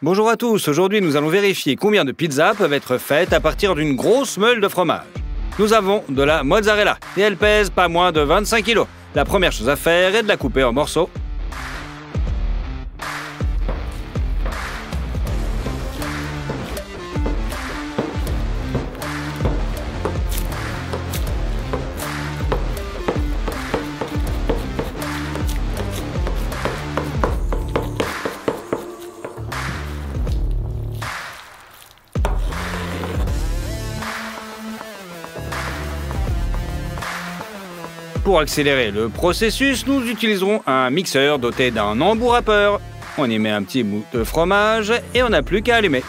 Bonjour à tous, aujourd'hui nous allons vérifier combien de pizzas peuvent être faites à partir d'une grosse meule de fromage. Nous avons de la mozzarella et elle pèse pas moins de 25 kg. La première chose à faire est de la couper en morceaux. Pour accélérer le processus, nous utiliserons un mixeur doté d'un embout râpeur. On y met un petit bout de fromage et on n'a plus qu'à allumer.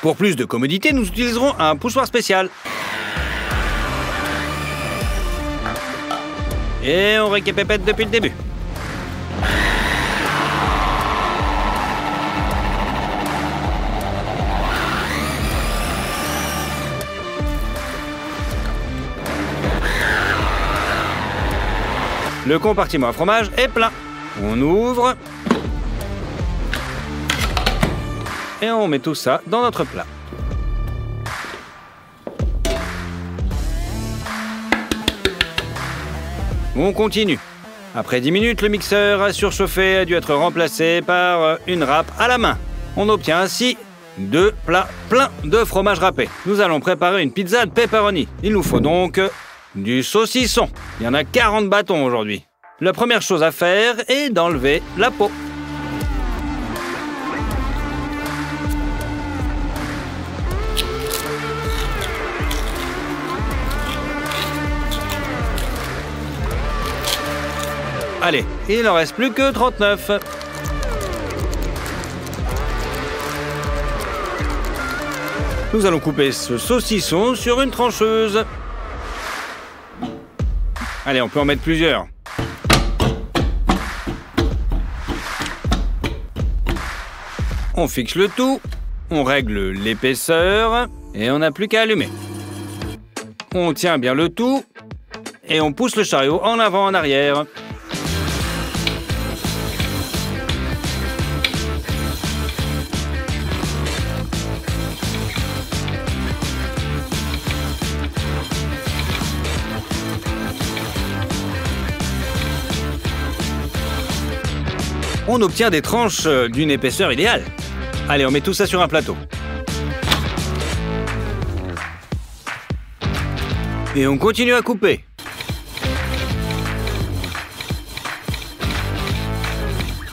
Pour plus de commodité, nous utiliserons un poussoir spécial. Et on récapépète depuis le début. Le compartiment à fromage est plein. On ouvre. Et on met tout ça dans notre plat. On continue. Après 10 minutes, le mixeur à surchauffer a dû être remplacé par une râpe à la main. On obtient ainsi 2 plats pleins de fromage râpé. Nous allons préparer une pizza de pepperoni. Il nous faut donc du saucisson. Il y en a 40 bâtons aujourd'hui. La première chose à faire est d'enlever la peau. Allez, il n'en reste plus que 39. Nous allons couper ce saucisson sur une trancheuse. Allez, on peut en mettre plusieurs. On fixe le tout, on règle l'épaisseur et on n'a plus qu'à allumer. On tient bien le tout et on pousse le chariot en avant, en arrière. On obtient des tranches d'une épaisseur idéale. Allez, on met tout ça sur un plateau. Et on continue à couper.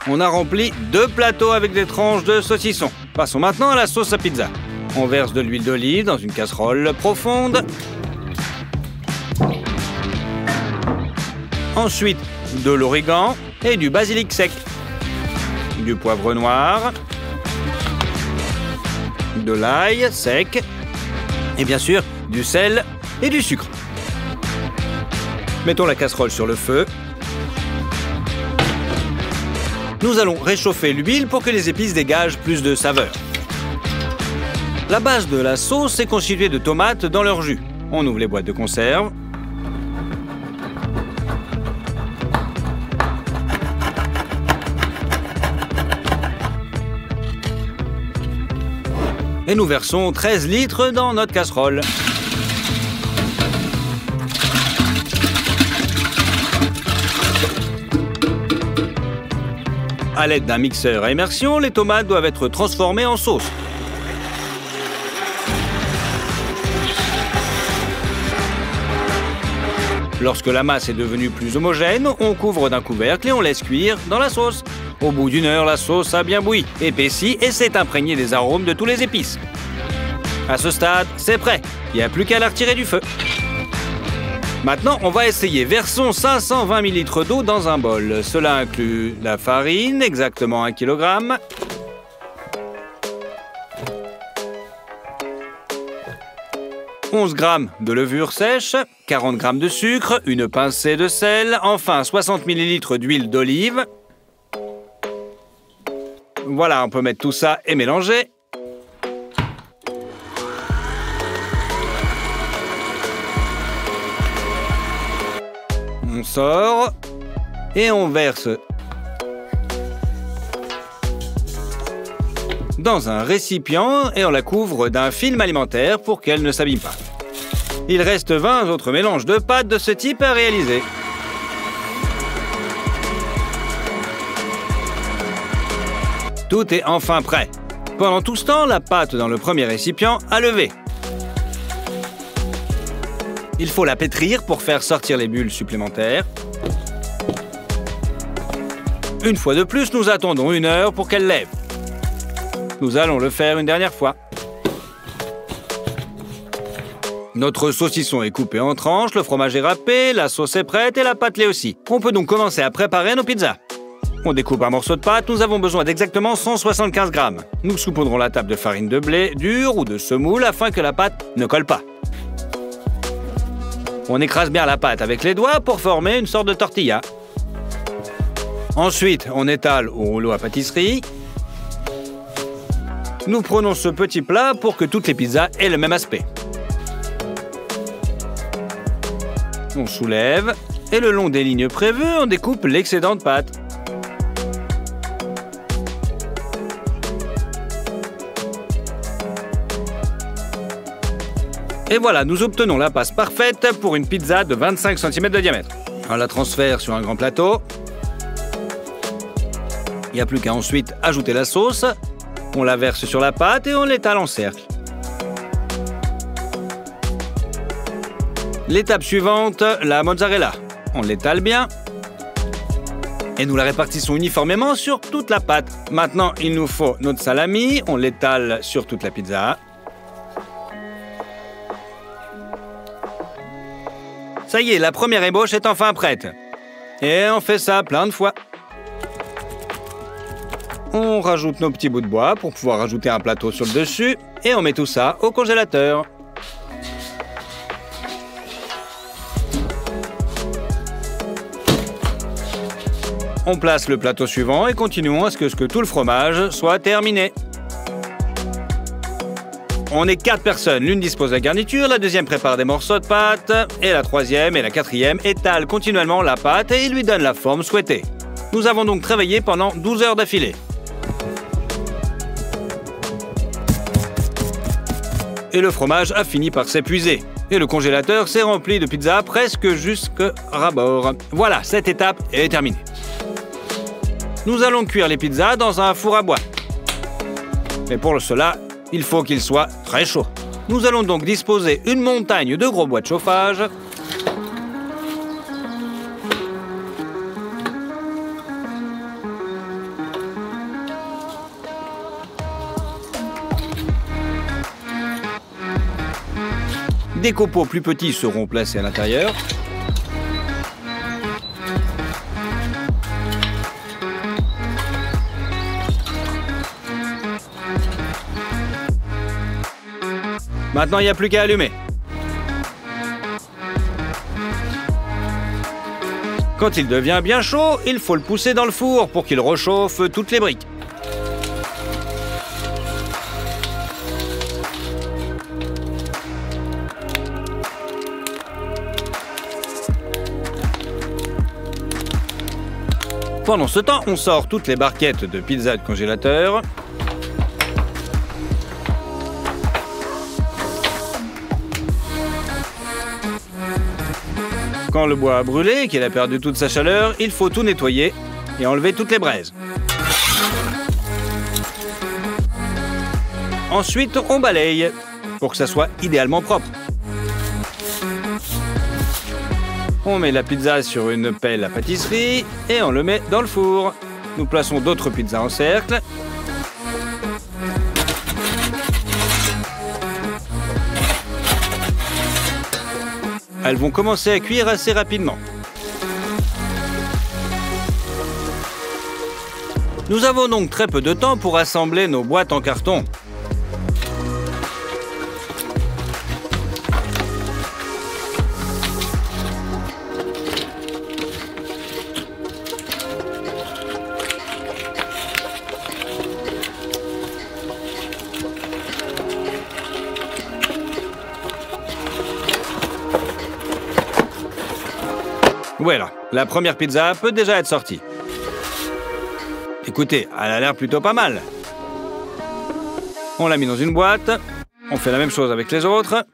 On a rempli 2 plateaux avec des tranches de saucisson. Passons maintenant à la sauce à pizza. On verse de l'huile d'olive dans une casserole profonde. Ensuite, de l'origan et du basilic sec. Du poivre noir, de l'ail sec et bien sûr du sel et du sucre. Mettons la casserole sur le feu. Nous allons réchauffer l'huile pour que les épices dégagent plus de saveur. La base de la sauce est constituée de tomates dans leur jus. On ouvre les boîtes de conserve. Et nous versons 13 litres dans notre casserole. À l'aide d'un mixeur à immersion, les tomates doivent être transformées en sauce. Lorsque la masse est devenue plus homogène, on couvre d'un couvercle et on laisse cuire dans la sauce. Au bout d'1 heure, la sauce a bien bouilli, épaissi et s'est imprégnée des arômes de tous les épices. À ce stade, c'est prêt. Il n'y a plus qu'à la retirer du feu. Maintenant, on va essayer. Versons 520 ml d'eau dans un bol. Cela inclut la farine, exactement 1 kg. « 11 g de levure sèche, 40 g de sucre, une pincée de sel, enfin 60 ml d'huile d'olive. Voilà, on peut mettre tout ça et mélanger. On sort et on verse dans un récipient et on la couvre d'un film alimentaire pour qu'elle ne s'abîme pas. Il reste 20 autres mélanges de pâtes de ce type à réaliser. Tout est enfin prêt. Pendant tout ce temps, la pâte dans le premier récipient a levé. Il faut la pétrir pour faire sortir les bulles supplémentaires. Une fois de plus, nous attendons 1 heure pour qu'elle lève. Nous allons le faire une dernière fois. Notre saucisson est coupé en tranches, le fromage est râpé, la sauce est prête et la pâte l'est aussi. On peut donc commencer à préparer nos pizzas. On découpe un morceau de pâte, nous avons besoin d'exactement 175 grammes. Nous saupoudrons la table de farine de blé dure ou de semoule afin que la pâte ne colle pas. On écrase bien la pâte avec les doigts pour former une sorte de tortilla. Ensuite, on étale au rouleau à pâtisserie. Nous prenons ce petit plat pour que toutes les pizzas aient le même aspect. On soulève et le long des lignes prévues, on découpe l'excédent de pâte. Et voilà, nous obtenons la passe parfaite pour une pizza de 25 cm de diamètre. On la transfère sur un grand plateau. Il n'y a plus qu'à ensuite ajouter la sauce. On la verse sur la pâte et on l'étale en cercle. L'étape suivante, la mozzarella. On l'étale bien. Et nous la répartissons uniformément sur toute la pâte. Maintenant, il nous faut notre salami. On l'étale sur toute la pizza. Ça y est, la première ébauche est enfin prête. Et on fait ça plein de fois. On rajoute nos petits bouts de bois pour pouvoir rajouter un plateau sur le dessus. Et on met tout ça au congélateur. On place le plateau suivant et continuons à ce que tout le fromage soit terminé. On est 4 personnes, l'une dispose de la garniture, la deuxième prépare des morceaux de pâte, et la troisième et la quatrième étalent continuellement la pâte et lui donnent la forme souhaitée. Nous avons donc travaillé pendant 12 heures d'affilée. Et le fromage a fini par s'épuiser. Et le congélateur s'est rempli de pizza presque jusqu'à ras-bord. Voilà, cette étape est terminée. Nous allons cuire les pizzas dans un four à bois. Mais pour cela, il faut qu'il soit très chaud. Nous allons donc disposer une montagne de gros bois de chauffage. Des copeaux plus petits seront placés à l'intérieur. Maintenant, il n'y a plus qu'à allumer. Quand il devient bien chaud, il faut le pousser dans le four pour qu'il réchauffe toutes les briques. Pendant ce temps, on sort toutes les barquettes de pizza de congélateur. Quand le bois a brûlé et qu'il a perdu toute sa chaleur, il faut tout nettoyer et enlever toutes les braises. Ensuite, on balaye pour que ça soit idéalement propre. On met la pizza sur une pelle à pâtisserie et on le met dans le four. Nous plaçons d'autres pizzas en cercle. Elles vont commencer à cuire assez rapidement. Nous avons donc très peu de temps pour assembler nos boîtes en carton. Voilà, la première pizza peut déjà être sortie. Écoutez, elle a l'air plutôt pas mal. On l'a mis dans une boîte. On fait la même chose avec les autres.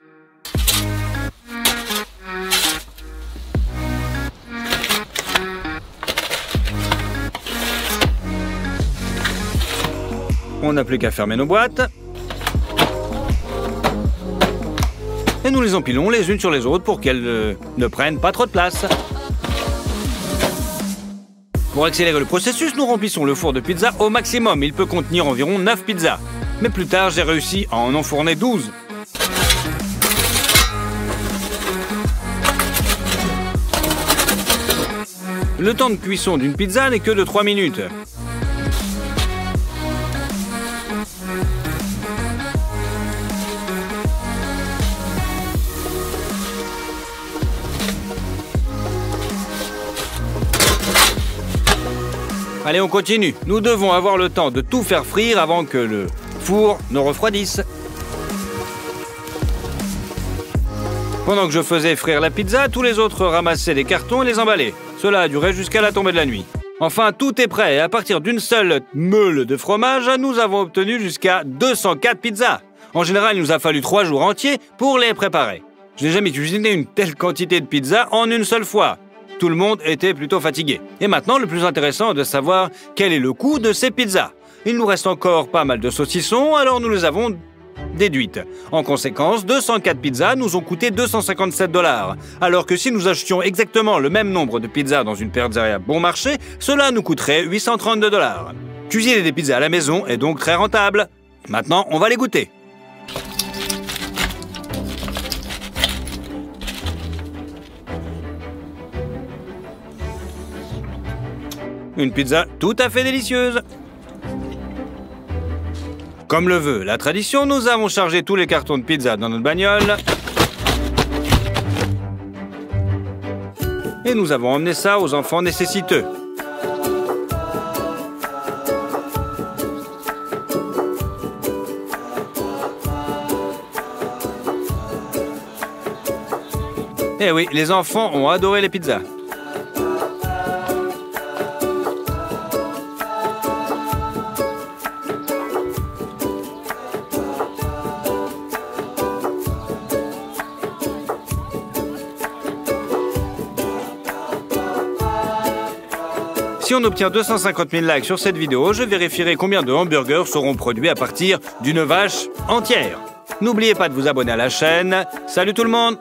On n'a plus qu'à fermer nos boîtes. Et nous les empilons les unes sur les autres pour qu'elles ne prennent pas trop de place. Pour accélérer le processus, nous remplissons le four de pizza au maximum. Il peut contenir environ 9 pizzas. Mais plus tard, j'ai réussi à en enfourner 12. Le temps de cuisson d'une pizza n'est que de 3 minutes. Allez, on continue. Nous devons avoir le temps de tout faire frire avant que le four ne refroidisse. Pendant que je faisais frire la pizza, tous les autres ramassaient les cartons et les emballaient. Cela a duré jusqu'à la tombée de la nuit. Enfin, tout est prêt et à partir d'une seule meule de fromage, nous avons obtenu jusqu'à 204 pizzas. En général, il nous a fallu 3 jours entiers pour les préparer. Je n'ai jamais cuisiné une telle quantité de pizza en une seule fois. Tout le monde était plutôt fatigué. Et maintenant, le plus intéressant est de savoir quel est le coût de ces pizzas. Il nous reste encore pas mal de saucissons, alors nous les avons déduites. En conséquence, 204 pizzas nous ont coûté 257 $. Alors que si nous achetions exactement le même nombre de pizzas dans une pizzeria bon marché, cela nous coûterait 832 $. Cuisiner des pizzas à la maison est donc très rentable. Maintenant, on va les goûter. Une pizza tout à fait délicieuse. Comme le veut la tradition, nous avons chargé tous les cartons de pizza dans notre bagnole. Et nous avons emmené ça aux enfants nécessiteux. Eh oui, les enfants ont adoré les pizzas. Si on obtient 250 000 likes sur cette vidéo, je vérifierai combien de hamburgers seront produits à partir d'une vache entière. N'oubliez pas de vous abonner à la chaîne. Salut tout le monde!